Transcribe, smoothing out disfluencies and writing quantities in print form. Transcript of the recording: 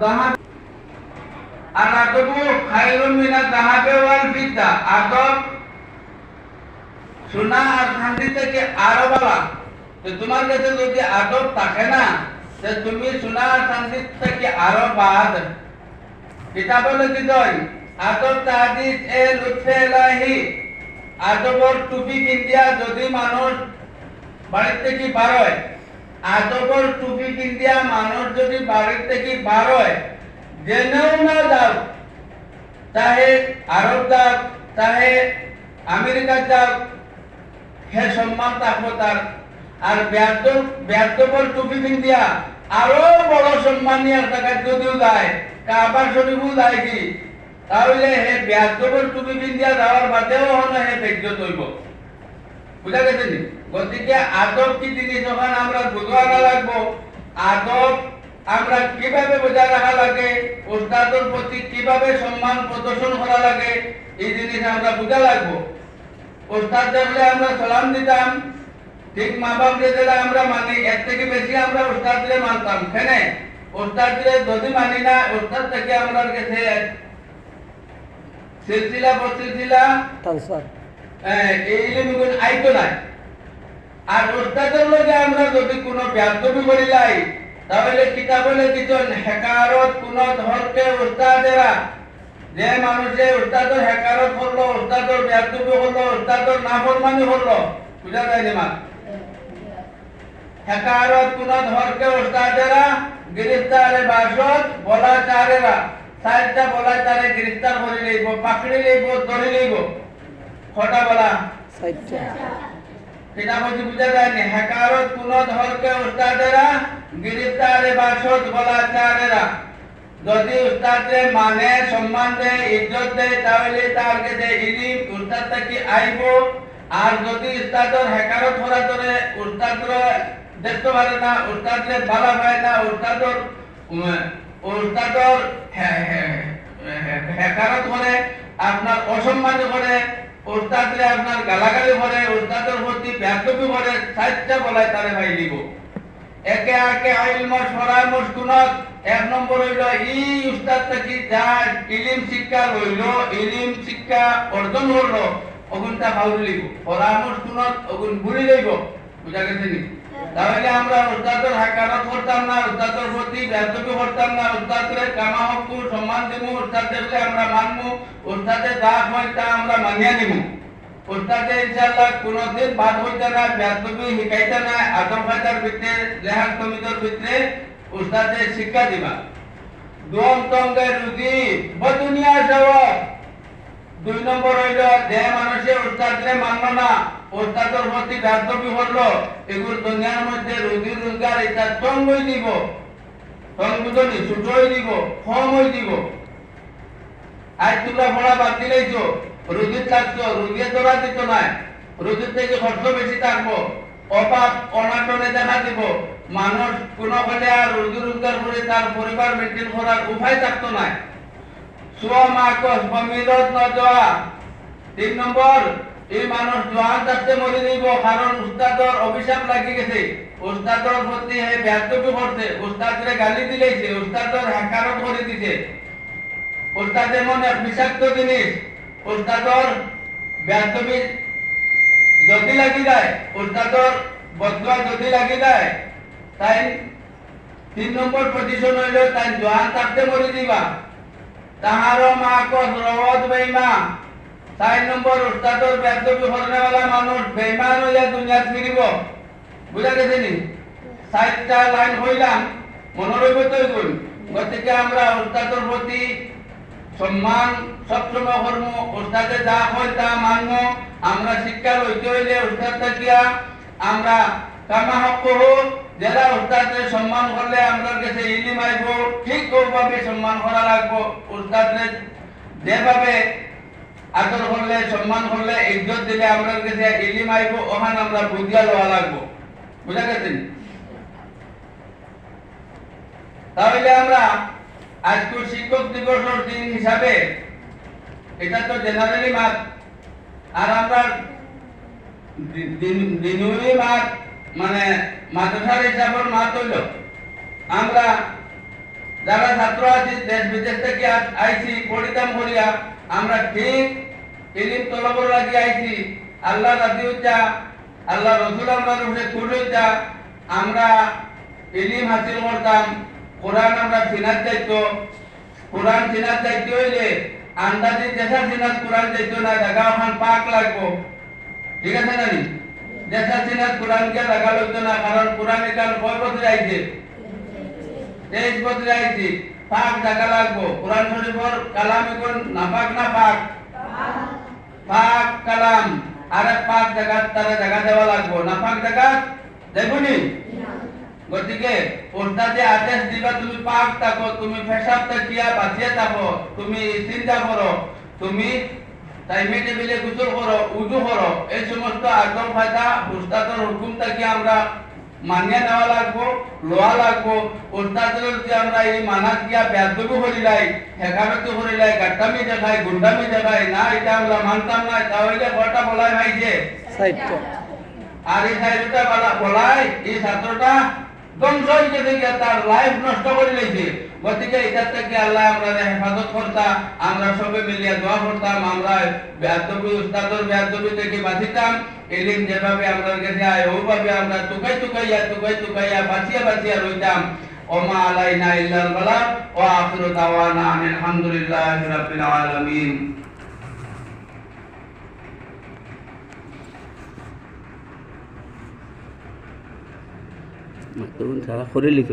দাহাব আর আদবু খায়রুম মিনাদ দাহাবে ওয়াল ফিদ্দা। আদব সোনা আর চাঁদি থেকে আরো ভালো। তো তোমার কাছে যদি আদব থাকে না, তো তুমি সোনা আর চাঁদি থেকে আরো বাদ। কিতাবে লিখিত আদব তাজিজ এ লুৎফে ইলাহি। আদবর টুপি পিন্দিয়া যদি মানুষ বাড়ি থেকে বার হয়, আদবর টুপি পিন্দিয়া মানুষ যদি বাড়ি থেকে বার হয়, জেনেও না যাও, চাহে আরব যাও চাহে আমেরিকা যাও, হে সম্মান থাকবো তার। আর ব্যর্থবর টুপি পিন্দিয়া আরো বড় সম্মান নিয়ে টাকা যদিও যায়, কাবা শরীফও যায় কি, তাহলে হে ব্যর্থবর টুপি পিন্দিয়া যাওয়ার বাদেও হন হে বেজ্জত হইব। বুঝা গেছে নি? গতিকে আদব কি জিনিস যখন আমরা বুঝা লাগবো, আদব আমরা কিভাবে বজায় রাখা লাগে, উস্তাদের প্রতি কিভাবে সম্মান প্রদর্শন করা লাগে, এই জিনিস আমরা বুঝা লাগবো। উস্তাদ দেখলে আমরা সালাম দিতাম, ঠিক মা বাপ দিলে আমরা মানি, এর থেকে বেশি আমরা উস্তাদ দিলে মানতাম। কেন? উস্তাদ দিলে যদি মানি না, উস্তাদ থেকে আমরা কাছে সিলসিলা বসিলসিলা এই ইলমগুলো আইতো নাই। আর উস্তাদের লগে আমরা যদি কোনো বেয়াদবি করিলাই, তাহলে কিতাবে লিখিত হেকারত কোন ধরকে উস্তাদেরা, যে মানুষে উস্তাদের হেকারত করলো, উস্তাদের বেয়াদবি করলো, উস্তাদের নাফরমানি করলো, বুঝা যায় না? হেকারত কোন ধরকে উস্তাদেরা গ্রেফতারে বাসত বলা চারেরা, সাইডটা বলা চারে গ্রেফতার করে লইব, পাকড়ি লইব, ধরে লইব। খটা বলা সাইডটা এটা বুঝি বুঝা যায় না। হেকারত কোন ধরকে উস্তাদেরা গ্রেফতারে বাসত বলা চারেরা, যদি উস্তাদে মানে সম্মান দেয়, ইজ্জত দেয়, তাহলে তার কাছে ইলিম উস্তাদ থেকে আইব। আর যদি উস্তাদর হেকারত করা ধরে, উস্তাদর দেখতে পারে না, উস্তাদে ভালো পায় না, উস্তাদর হেকারত করে, আপনার অসম্মান করে, উস্তাদে আপনার গালাগালি করে, উস্তাদের প্রতি বেয়াদবি করে, সাইডটা বলায় তারে ভাই দিব। একে একে ইলমর পরামর্শ গুণত এক নম্বর হইল ই উস্তাদ থেকে যা ইলিম শিক্ষা লইল, ইলিম শিক্ষা অর্জন করলো, অগুনটা ভাউলি লিব, পরামর্শ গুণত অগুন ভুলি লইব। বুঝা গেছে নি? তাহলে আমরা উস্তাদের হাকারত করতাম না, উস্তাদের প্রতি বেয়াদবি করতাম না, উস্তাদের কামা হকু সম্মান দিব, উস্তাদের আমরা মানবো, উস্তাদের যা হয় তা আমরা মানিয়ে নিব। উস্তাদে ইনশাআল্লাহ কোনদিন বাদ হইতে না, বেয়াদবি শিখাইতে না, আদব কায়দার ভিতরে, লেহাজ তমিজের ভিতরে উস্তাদে শিক্ষা দিবা। দম তঙ্গে রুজি বদুনিয়া সওয়াব। 2 নম্বর হইল যে মানুষে উস্তাদরে মানল না, উস্তাদের প্রতি বেয়াদবি করলো, এগুলো দুনিয়ার মধ্যে রুজি রোজগার এটা তঙ্গ হয়ে দিব, তঙ্গ বুঝলি ছোট হয়ে দিব, কম হয়ে দিব। আজ তোমরা পড়া বাদ দিলেইছো, রুজির থাকছো, রুজিয়ে ধরা দিত নাই, রুজির থেকে খরচ বেশি থাকবো, অভাব অনাটনে দেখা দিব, মানুষ কোনো ফলে আর রুজি রোজগার করে তার পরিবার মেনটেন করার উপায় থাকতো না। সোয়া মাকস বমিরত ন যাওয়া। 3 নম্বর, এই মানুষ জোয়ান থাকতে মরে দিব, কারণ উস্তাদর অভিশাপ লাগি গেছে, উস্তাদর প্রতি হে বেয়াদবি করছে, উস্তাদরে গালি দিলেছে, উস্তাদর হেকারত করে দিছে। উস্তাদ এমন এক বিষাক্ত জিনিস, উস্তাদর বেয়াদবি যদি লাগি যায়, উস্তাদর বদয়া যদি লাগি যায়, তাই 3 নম্বর পজিশন হইল তাই জোয়ান থাকতে মরে দিবা। তাহারো মা কস রওয়াত বেঈমা। 4 নম্বর, উস্তাদর বেয়াদবি করনেওয়ালা মানুষ বেঈমান হইয়া দুনিয়া ফিরিব। বুঝা গেছে নি? 4টা লাইন হইলাম, মনে রইব তো এগুন। গতিকে আমরা উস্তাদর প্রতি সম্মান সবসময় করব, উস্তাদে যা হয় তা মানব। আমরা শিক্ষা লইতে হইলে উস্তাদ থাকিয়া আমরা কামা হক হোক, যারা উস্তাদের সম্মান করলে আমরা কাছে ইলিম আইব, ঠিক ওইভাবে সম্মান করা লাগবো। উস্তাদের যেভাবে আদর করলে, সম্মান করলে, ইজ্জত দিলে আমরা কাছে ইলিম আইব, ওখানে আমরা বুঝিয়া লওয়া লাগবো। বুঝা গেছেন? তাহলে আমরা আজকে শিক্ষক দিবসের দিন হিসাবে, এটা তো জেনারেলি মাত, আর আমরা দিনুই মাত মানে মাদ্রাসার হিসাবের মাত হইল, আমরা যারা ছাত্র আছি দেশ বিদেশ থেকে আইছি পড়িতাম করিয়া আমরা ঠিক ইলিম তলবর লাগি আইছি আল্লাহ রাজি হইতা আল্লাহ রসুল আমরা রূপে খুশ হইতা আমরা ইলিম হাসিল করতাম কোরআন আমরা সিনাত চাইতো কোরআন সিনাত চাইতে হইলে আন্দাজি যেসা সিনাত কোরআন চাইতো না জায়গা ওখান পাক লাগবো ঠিক আছে না নি যেসা সিনাত কোরআন কে লাগা হইতো না কারণ কোরআন এখান কয় বছর আইছে 23 বছর আইছে পাক জায়গা লাগবো কোরআন শরীফের কালাম এখন নাপাক না পাক পাক কালাম আরে পাক জায়গা তারা জায়গা দেওয়া লাগবো নাপাক জায়গা দেখুনি গতিকে ওস্তাদে আদেশ দিবা তুমি পাক থাকো তুমি পেশাব থাকিয়া বাঁচিয়ে থাকো তুমি চিন্তা করো তুমি টাইমে টেবিলে গোসল করো উজু করো এই সমস্ত আদব কায়দা ওস্তাদের হুকুম থাকি আমরা মানিয়ে নেওয়া লাগবো লোয়া লাগবো ওস্তাদের যদি আমরা এই মানা গিয়া ব্যাধবি করিলাই হেকামতি করিলাই গাট্টামি দেখাই গুন্ডামি দেখাই না এটা আমরা মানতাম না তাহলে কটা বলাই ভাইছে আর এই সাইডটা বলাই এই ছাত্রটা ধ্বংস হয়ে গেছে গিয়া তার লাইফ নষ্ট করে লেছে গতিকে এটা থেকে আল্লাহ আমরা হেফাজত করতাম আমরা সবে মিলিয়ে দোয়া করতাম আমরা বেয়াদবি উস্তাদর বেয়াদবি থেকে বাঁচিতাম এদিন যেভাবে আমাদের কাছে আয় ওইভাবে আমরা টুকাইয়া বাঁচিয়া রইতাম ওমা আলাইনা ইল্লাল বালাগ ওয়া আখিরু দাওয়ানা আলহামদুলিল্লাহি রাব্বিল আলামিন মাতরুন সারা করে লিখে